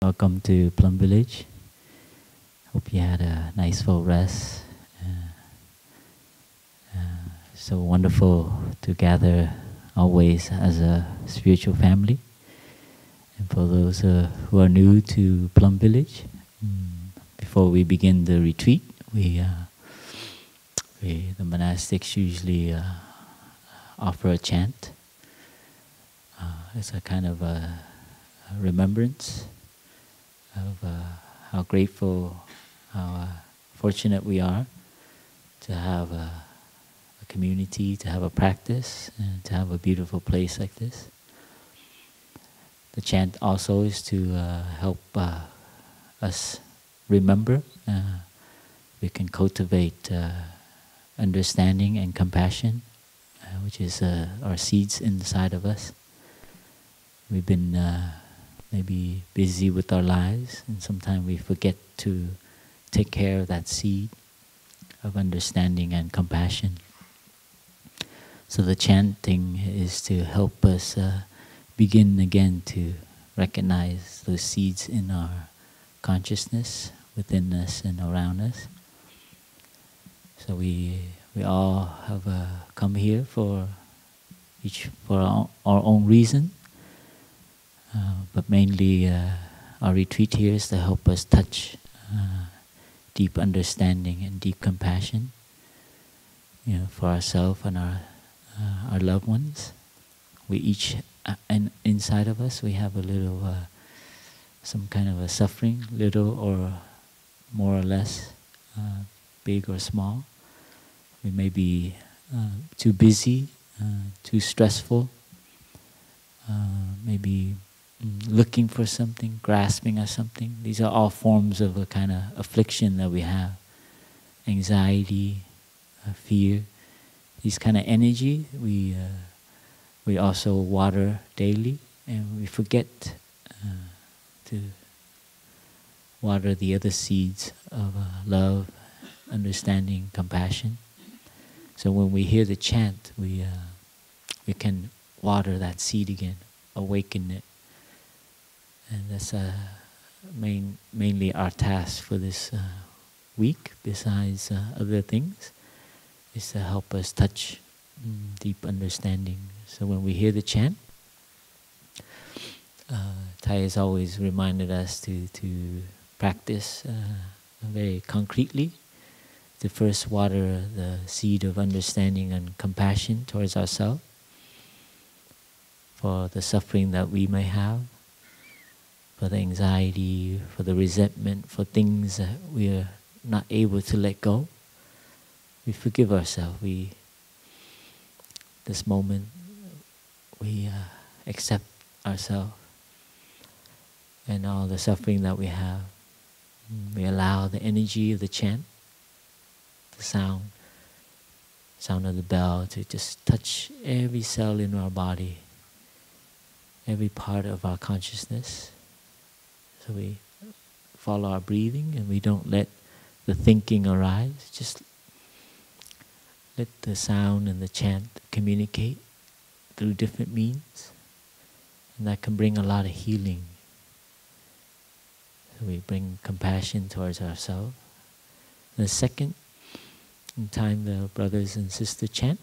Welcome to Plum Village. Hope you had a nice full rest. So wonderful to gather always as a spiritual family. And for those who are new to Plum Village, before we begin the retreat, the monastics usually offer a chant. It's a kind of a remembrance of how grateful, how fortunate we are to have a community, to have a practice, and to have a beautiful place like this. The chant also is to help us remember. We can cultivate understanding and compassion, which is our seeds inside of us. We've been maybe busy with our lives, and sometimes we forget to take care of that seed of understanding and compassion. So the chanting is to help us begin again to recognize those seeds in our consciousness, within us and around us. So we all have come here for our own reason. But mainly our retreat here is to help us touch deep understanding and deep compassion, for ourselves and our loved ones. We each, and inside of us, we have a little, some kind of a suffering, little or more or less, big or small. We may be too busy, too stressful, maybe looking for something, grasping at something. These are all forms of a kind of affliction that we have. Anxiety, fear. These kind of energy we also water daily, and we forget to water the other seeds of love, understanding, compassion. So when we hear the chant, we can water that seed again, awaken it. And that's mainly our task for this week, besides other things, is to help us touch deep understanding. So when we hear the chant, Thai has always reminded us to practice very concretely, to first water the seed of understanding and compassion towards ourselves, for the suffering that we may have, for the anxiety, for the resentment, for things that we are not able to let go. We forgive ourselves. This moment, we accept ourselves and all the suffering that we have. We allow the energy of the chant, the sound of the bell, to just touch every cell in our body, every part of our consciousness. So we follow our breathing, and we don't let the thinking arise. Just let the sound and the chant communicate through different means. And that can bring a lot of healing. So we bring compassion towards ourselves. And the second time the brothers and sisters chant,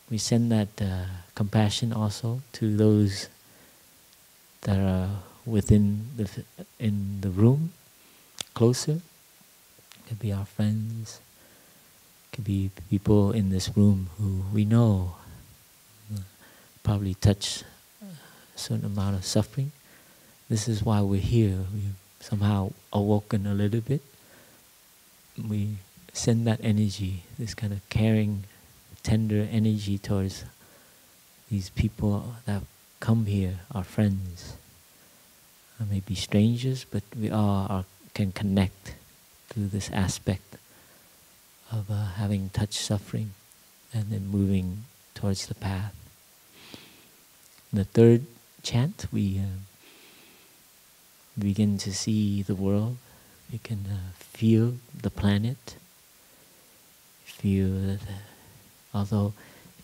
we send that compassion also to those that are in the room, closer. Could be our friends, could be people in this room who we know probably touch a certain amount of suffering. This is why we're here. We've somehow awoken a little bit. We send that energy, this kind of caring, tender energy towards these people that come here, our friends. Maybe strangers, but we all can connect through this aspect of having touched suffering and then moving towards the path. In the third chant, we begin to see the world. We can feel the planet. Feel that, although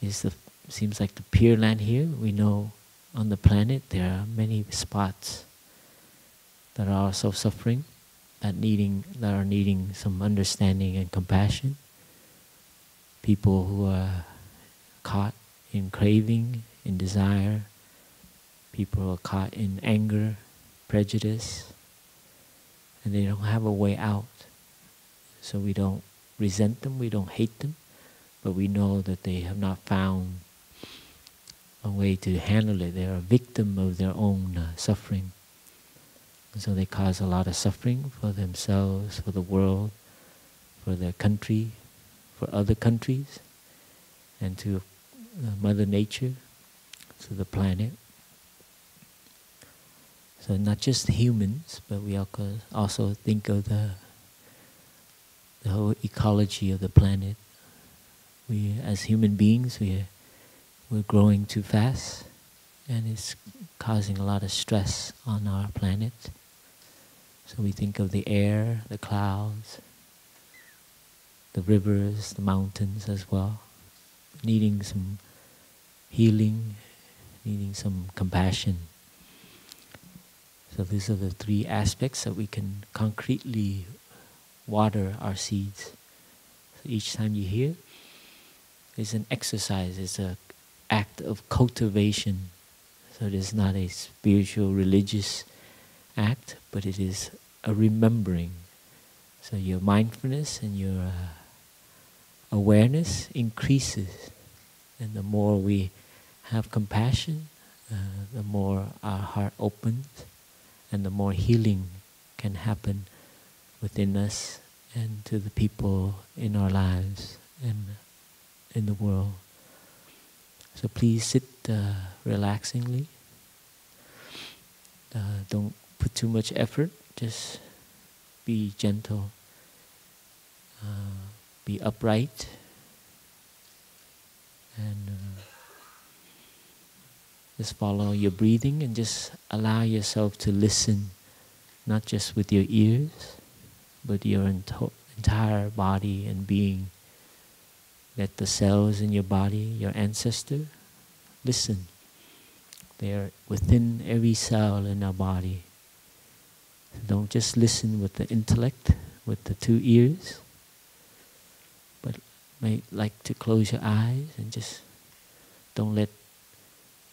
it seems like the Pure Land here, we know on the planet there are many spots that are also suffering, that are needing some understanding and compassion. People who are caught in craving, in desire. People who are caught in anger, prejudice, and they don't have a way out. So we don't resent them, we don't hate them, but we know that they have not found a way to handle it. They are a victim of their own suffering. And so they cause a lot of suffering for themselves, for the world, for their country, for other countries, and to Mother Nature, to the planet. So not just humans, but we also think of the whole ecology of the planet. We, as human beings, we're growing too fast, and it's causing a lot of stress on our planet. So we think of the air, the clouds, the rivers, the mountains as well, needing some healing, needing some compassion. So these are the three aspects that we can concretely water our seeds. So each time you hear, it's an exercise, it's an act of cultivation. So it is not a spiritual, religious act, but it is a remembering. So your mindfulness and your awareness increases. And the more we have compassion, the more our heart opens, and the more healing can happen within us and to the people in our lives and in the world. So please sit relaxingly. Don't put too much effort, just be gentle, be upright, and just follow your breathing and just allow yourself to listen, not just with your ears, but your entire body and being. Let the cells in your body, your ancestor, listen. They are within every cell in our body. Don't just listen with the intellect, with the two ears, but like to close your eyes and just don't let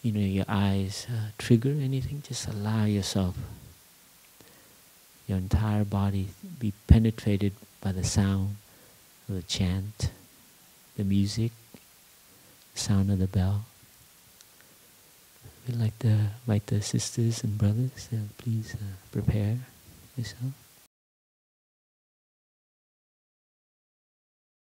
your eyes trigger anything. Just allow yourself, your entire body, be penetrated by the sound of the chant, the music, the sound of the bell. We'd like to invite the sisters and brothers, please prepare yourself.